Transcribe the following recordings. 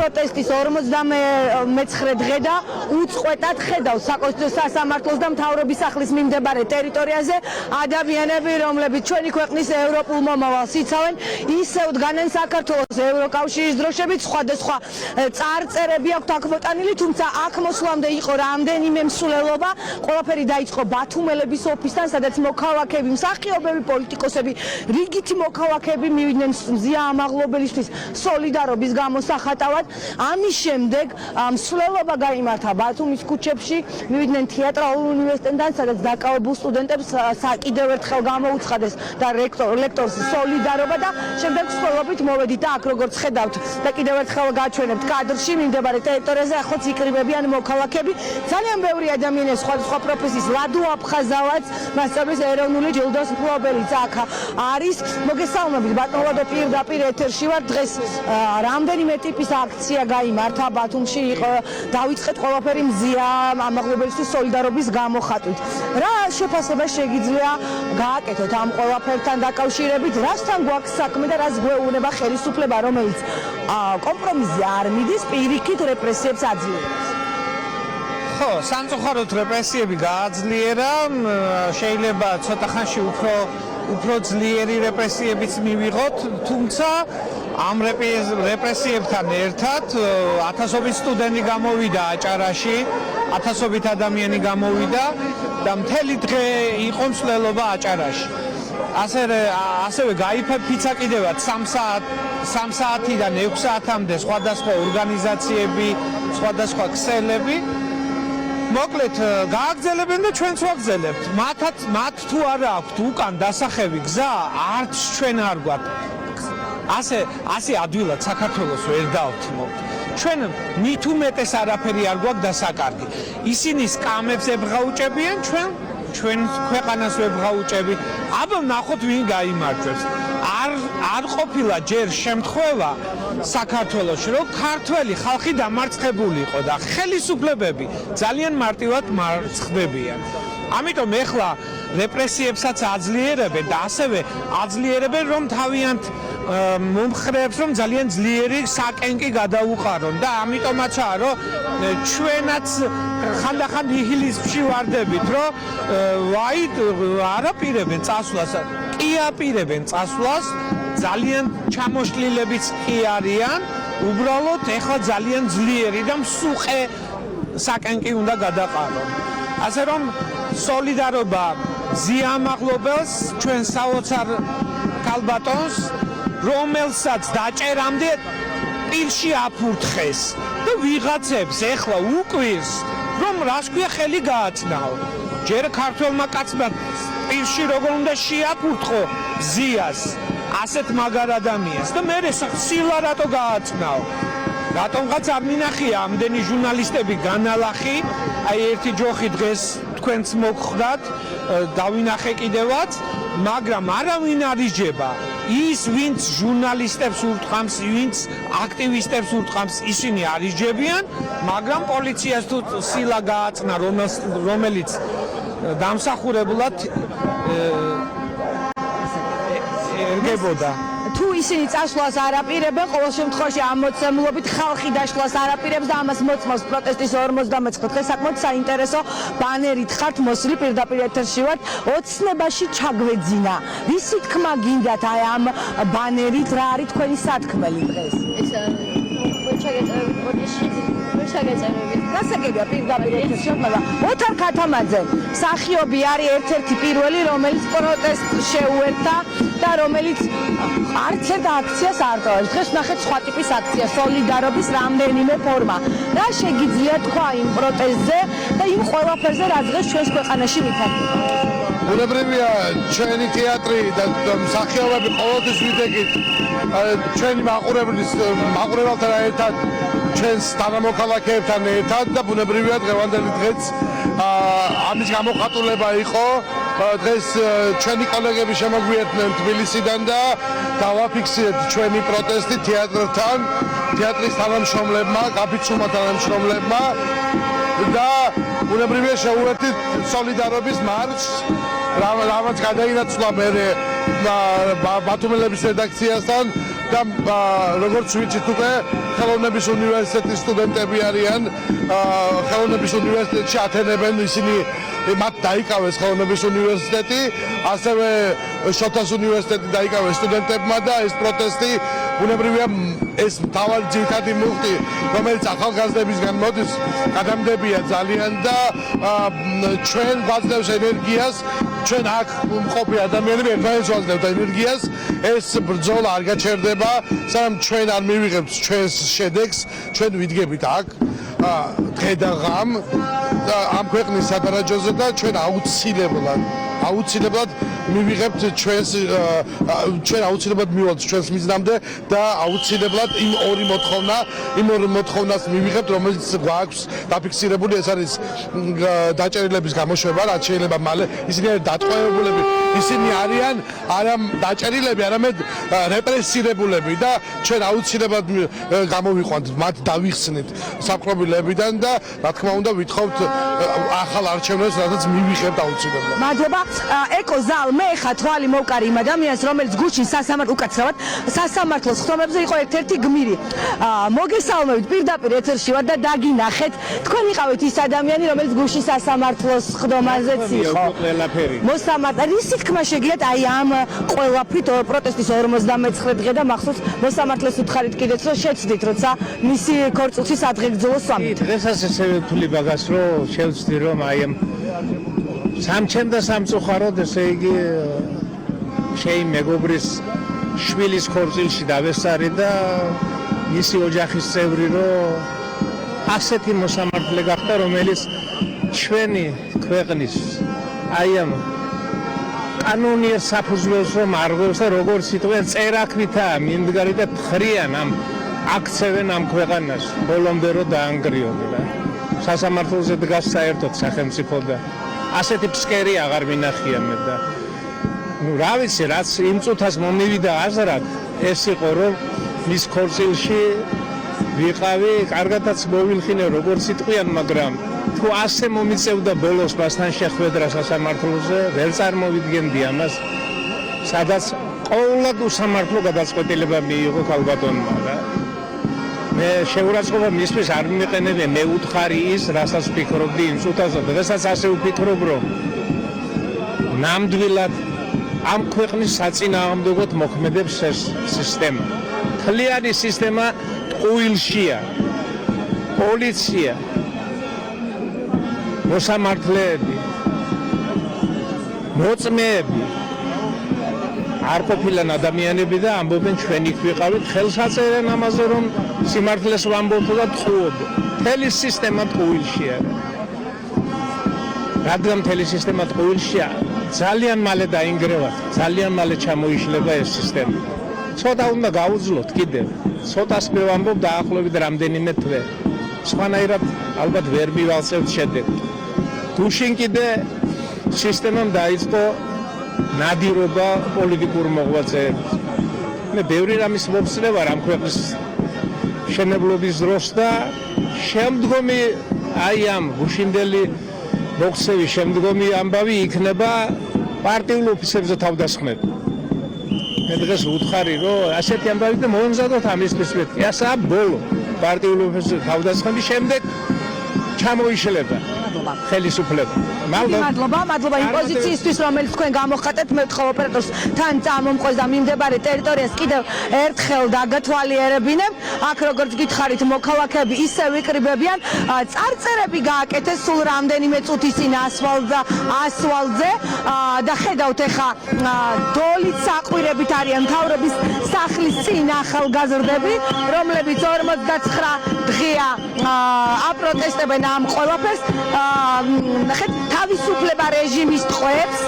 პროტესტის 59 დღე და უწყვეტად ხედავს საკონსტიტუციო სასამართლოს და მთავრობის სახლის მიმდებარე ტერიტორიაზე ადამიანები, რომლებიც ჩვენი ქვეყნის ევროპულ მომავალს იცავენ, ისევ დგანენ საქართველოს ევროკავშირის დროშებით, სხვადასხვა წარწერები აქვთ აქ მოტანილი, თუმცა აქ მოსვლამდე იყო რამდენიმე მსვლელობა, ყველაფერი დაიწყო ბათუმელების ოფისთან, სადაც მოქალაქეები, მსახიობები, პოლიტიკოსები, რიგითი მოქალაქეები მივიდნენ მზია ამაღლობელისთვის სოლიდარობის გამოსახატავად. ამის შემდეგ მსვლელობა გაიმართა ბათუმის ქუჩებში, მივიდნენ თეატრალურ უნივერსიტეტთან, სადაც დაკავებულ სტუდენტებს კიდევ ერთხელ გამოუცხადეს და ლექტორს სოლიდარობა და შემდეგ მსვლელობით მოვედით აქ, როგორც ხედავთ და კიდევ ერთხელ გაჩვენებთ კადრში მიმდებარე ტერიტორიაზე ახლაც იკრიბებიან მოქალაქეები. ძალიან ბევრი ადამიანია სხვადასხვა პროფესიის, ლადო აფხაზავაც, მასწავლებლის ეროვნული ჯილდოს მფლობელიც აქ არის. მოგესალმებით ბატონო ლადო, პირდაპირ ეთერში ვარ. დღეს რამდენიმე ტიპის აქცია გაიმართა ბათუმში, დავიწყეთ ყველაფერი მზია ამაღლობელისთვის სოლიდარობის გამოხატვით. რა შეფასება შეგიძლია გააკეთოთ ამ ყველაფერთან დაკავშირებით, რასთან გვაქვს საქმე და რას გვეუბნება ხელისუფლება, რომელიც კომპრომისზე არ მიდის, პირიქით რეპრესიებს აძლიერებს? ხო, სამწუხაროდ რეპრესიები გააძლიერა, შეიძლება ცოტა ხანში უფრო ძლიერი რეპრესიებიც მივიღოთ, თუმცა ამ რეპრესიებთან ერთად ათასობით სტუდენტი გამოვიდა აჭარაში, ათასობით ადამიანი გამოვიდა და მთელი დღე იყო მსვლელობა აჭარაში. ასევე გაიფიცა კიდევაც 3 საათიდან 6 საათამდე სხვადასხვა ორგანიზაციები, სხვადასხვა ქსელები. მოკლედ გააგზელებენ და ჩვენც ვაგზელებთ. მათ თუ არა აქვთ უკან დასახევი გზა, არც ჩვენ არ გვაქვს. ასე ადვილად საქართველოს ვერ დავთმობთ. ჩვენ მით უმეტეს არაფერი არ გვაქვს დასაკარგი. ისინი სკამებს ებღაუჭებიან, ჩვენ ქვეყანას ვებღაუჭებით. აბა ნახოთ ვინ გაიმარჯვებს. არ ყოფილა ჯერ შემთხვევა საქართველოში, რომ ქართველი ხალხი დამარცხებული იყო და ხელისუფლებები ძალიან მარტივად მარცხდებიან. ამიტომ ეხლა რეპრესიებსაც აძლიერებენ და ასევე აძლიერებენ, რომ თავიანთ მომხრეებს რომ ძალიან ძლიერი საკენკი გადაუყარონ და ამიტომაცაა, რომ ჩვენაც ხანდახან ნიჰილიზმში ვარდებით, რომ არ აპირებენ წასვლას, კი აპირებენ წასვლას, ძალიან ჩამოშლილებიც კი არიან, უბრალოდ ეხლა ძალიან ძლიერი და მსუყე საკენკი უნდა გადაყარონ. ასე რომ სოლიდარობა ზიამაღლობელს, ჩვენ საოცარ ქალბატონს, რომელსაც დაჭერამდე პირში აფურთხეს და ვიღაცებს ეხლა უკვირს, რომ რას ქვია ხელი გააწნაო. ჯერ ქართველმა კაცმა პირში როგორ უნდა შეაფურთხო ზიას, ასეთ მაგარ ადამიანს და მე სილა რატო გააწნაო. რატომღაც არ მინახია ამდენი ჟურნალისტები განალახი, აი ერთი ჯოხი დღეს თქვენც მოგხვდათ, დავინახე კიდევაც, მაგრამ არავინ არ იჯება. ის ვინც ჟურნალისტებს ურტყამს, ვინც აქტივისტებს ურტყამს, ისინი არ იჯებიან, მაგრამ პოლიციას თუ სილა გააწნა, რომელიც დამსახურებულად ერგებოდა. თუ ისინი წასვლას არ აპირებენ, ყოველ შემთხვევაში ამ მოცემულობით ხალხი დაშლას არ აპირებს და ამას მოწმობს პროტესტის 59 დღე. საკმაოდ საინტერესო ბანერით ხართ მოსული, პირდაპირ ეთერში ვართ, ოცნებაში ჩაგვეძინა. ვისი თქმა გინდათ აი ამ ბანერით, რა არის თქვენი სათქმელი დღეს? გასაგებია პირდაპირ ეთერში ხდება. ოთარ ქათამაძე მსახიობი არის ერთ-ერთი პირველი, რომელიც პროტესტს შეუერთდა და რომელიც არც ერთ აქციას არ ტოვებს. დღეს ნახეთ სხვა ტიპის აქცია, სოლიდარობის რამდენიმე ფორმა. რა შეგიძლია თქვა იმ პროტესტზე და იმ ყველაფერზე, რაც დღეს ჩვენს ქვეყანაში ვითარდება? ბუნებრივია, ჩვენი თეატრი და მსახიობები ყოველთვის ვიდეგით ჩვენი მაყურებელთან ერთად, ჩვენს თანამოქალაქეებთან ერთად და ბუნებრივია დღევანდელი დღეც ამის გამოხატულება იყო. დღეს ჩვენი კოლეგები შემოგვიერთდნენ თბილისიდან და დავაფიქსირეთ ჩვენი პროტესტი თეატრთან, თეატრის თანამშრომლებმა, გაფიცულმა თანამშრომლებმა და ბუნებრივია შეუერთდით სოლიდარობის მარშს, რამაც გადაინაცვლა მერე ბათუმელების რედაქციასთან და როგორც ვიცით უკვე ხელოვნების უნივერსიტეტის სტუდენტები არიან ხელოვნების უნივერსიტეტში ათენებენ ისინი მათ დაიკავეს ხელოვნების უნივერსიტეტი ასევე შოთას უნივერსიტეტი დაიკავეს სტუდენტებმა და ეს პროტესტი ბუნებრივია ეს მთავარი ძირითადი მუხტი რომელიც ახალგაზრდებისგან მოდის გადამდებია ძალიან და ჩვენ გვაძლევს ენერგიას ჩვენ აქ მყოფი ადამიანები ერთმანეთს ვაძლევთ ენერგიას ეს ბრძოლა არ გაჩერდება სანამ ჩვენ არ მივიღებთ ჩვენს შედეგს ჩვენ ვიდგებით აქ დღე და ღამ ამ ქვეყნის სადარაჯოზე და ჩვენ აუცილებლად მივიღებთ ჩვენ აუცილებლად მივალთ ჩვენს მიზნამდე და აუცილებლად იმ ორი მოთხოვნას მივიღებთ რომელიც გვაქვს დაფიქსირებული ეს არის დაჭერილების გამოშვება რაც შეიძლება მალე ისინი არის დატყვევებულები ისინი არიან არა დაჭერილები არამედ რეპრესირებულები და ჩვენ აუცილებლად გამოვიყვანთ მათ დავიხსნით საპყრობილებიდან და რა თქმა უნდა ვითხოვთ ახალ არჩევნებს რადგან მივიღებთ აუცილებლად მადლობა ეკო ზალ მე ხა თვალი მოვკარი იმ ადამიანს რომელიც გუშინ სასამართლოს ხდომებზე იყო ერთ-ერთი გმირი მოგესალმებით პირდაპირ ეთერში ვარ და დაგინახეთ თქვენ იყავით ის ადამიანი რომელიც გუშინ სასამართლოს ხდომაზეც იყო მოსამართლე რისი თქმა შეგიძლიათ აი ამ ყველაფრით პროტესტის 59 დღე და მახსოვს მოსამართლეს უთხარით კიდეც რომ შეცდით როცა მისი ქორწილში სადღეგრძელო სვამით დღესაც ესე ვთვლი მაგას რომ შევცდი რომ აი ამ სამჩემ და სამწუხაროდ ესე იგი შეი მეგობრის შვილის ქორწილში დავესარი და ისი ოჯახის წევრი რომ ასეთი მოსამართლე გახდა რომელიც ჩვენი ქვეყნის აი ამ კანონიერ საფუძველს რომ არღვევს და როგორც იტყვიან წერაქვითაა მიმდგარი და თხრიან ამ აქცევენ ამ ქვეყანას ბოლომდე რომ დაანგრიონ და სასამართლოზე დგას საერთოდ სახელმწიფო და ასეთი ფსკერი აღარ მინახია მე და ნუ რა ვიცი რაც იმ წუთას მომივიდა აზრად ეს იყო რომ მის ქორწილში ვიყავი კარგადაც მოვილხინე როგორც იტყვიან მაგრამ თუ ასე მომიწევდა ბოლოს მასთან შეხვედრა სასამართლოზე ვერ წარმოვიდგენდი ამას სადაც ყოველად უსამართლო გადაწყვეტილება მიიღო ქალბატონმა და მე შეურაცხყოფა მისთვის არ მიყენებია მე უთხარი ის რასაც ვფიქრობდი იმ წუთაზე დღესაც ასე ვფიქრობ რომ ნამდვილად ამ ქვეყნის საწინააღმდეგოდ მოქმედებს ეს სისტემა თლიანი სისტემა ყუილშია პოლიცია მოსამართლეები მოწმეები არ ყოფილან ადამიანები და ამბობენ ჩვენ იქ ვიყავით ხელს აწერენ ამაზე რომ სიმართლეს ვამბობ და ტყუობ მთელი სისტემა ტყუილშია რადგან მთელი სისტემა ტყუილშია ძალიან მალე დაინგრევა ძალიან მალე ჩამოიშლება ეს სისტემა ცოტა უნდა გაუძლოთ კიდევ ცოტას მე ვამბობ დაახლოებით რამდენიმე თვე სხვანაირად ალბათ ვერ მივალწევთ შედეგს გუშინ კიდე სისტემამ დაიწყო ნადირობა პოლიტიკურ მოღვაწეებს მე ბევრი რამის მომსწრე ვარ ამ ქვეყნის მშენებლობის დროს და შემდგომი აი ამ გუშინდელი მოქცევის შემდგომი ამბავი იქნება პარტიულ ოფისებზე თავდასხმები მე დღეს ვუთხარი რომ ასეთი ამბავი და მომზადოთ ამისთვის მეთქი ასაა ბოლო პარტიულ ოფისზე თავდასხმების შემდეგ ჩამოიშლება ხელისუფლება მადლობა იმ პოზიციისთვის რომელიც თქვენ გამოხატეთ მე ვთხოვ ოპერატორს თან წამომყვეს და მიმდებარე ტერიტორიას კიდევ ერთხელ დაგათვალიერებინებ აქ როგორც გითხარით მოქალაქეები ისე ვიკრიბებიან წარწერები გააკეთეს სულ რამდენიმე წუთის წინ ასვალზე და ხედავთ ეხა დოლით საყვირებით არიან მთავრობის სახლის წინ ახალგაზრდები რომლებიც 59 დღეა აპროტესტებენ ამ ყველაფერს ნახეთ თავისუფლება რეჟიმის ტყვეებს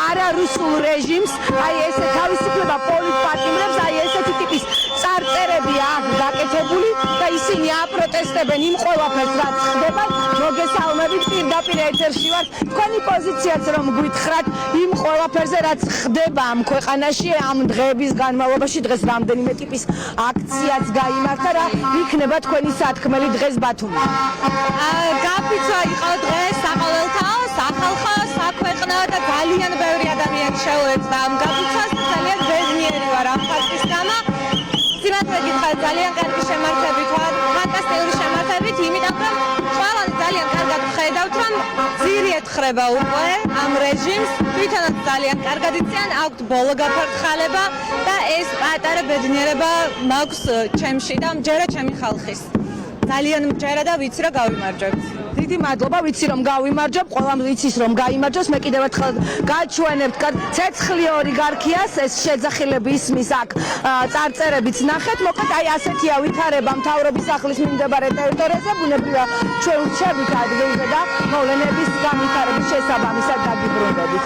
არა რუსულ რეჟიმს აი ესე თავისუფლება პოლიტპატიმრებს აი ესეთი ტიპის წარწერები აქ გაკეთებული და ისინი აპროტესტებენ იმ ყველაფერს რაც ხდება მოგესალმებით პირდაპირ ეთერში ვარ თქვენი პოზიციაც რომ გვითხრათ იმ ყველაფერზე რაც ხდება ამ ქვეყანაში ამ დღეების განმავლობაში დღეს რამდენიმე ტიპის აქციაც გაიმართა რა იქნება თქვენი სათქმელი დღეს ბათუმში გაფიცვა იყო დღეს საყოველთაო სახალხო საქვეყნო და ძალიან ბევრი ადამიანი შეუერთდა ამ გაფიცვას ძალიან ბედნიერი ვარ ამ ფაქტის გამო მართლა გითხრათ ძალიან კარგი შემართებით ვარ, ფანტასტიკური შემართებით, იმიტომ რომ ყველანი ძალიან კარგად ხედავთ, რომ ძირი ეთხრება უკვე ამ რეჟიმს, თვითონაც ძალიან კარგად იციან, აქვთ ბოლო გაფართხალება და ეს პატარა ბედნიერება მაქვს ჩემში და მჯერა ჩემი ხალხის. ძალიან მჯერა და ვიცი რომ გავიმარჯვებთ. დიდი მადლობა, ვიცი რომ გავიმარჯვებ, ყველამ ვიცის რომ გაიმარჯვოს, მე კიდევ ერთხელ გაჩვენებთ, ცეცხლი ორი გარქიას, ეს შეძახილები ისმის აქ წარწერებიც ნახეთ, მოკლედ აი ასეთია ვითარება მთავრობის სახლის მიმდებარე ტერიტორიაზე, ბუნებრივია ჩვენ ვrჩებით ადგილზე და მოვლენების განვითარების შესაბამისად დაგიბრუნდებით.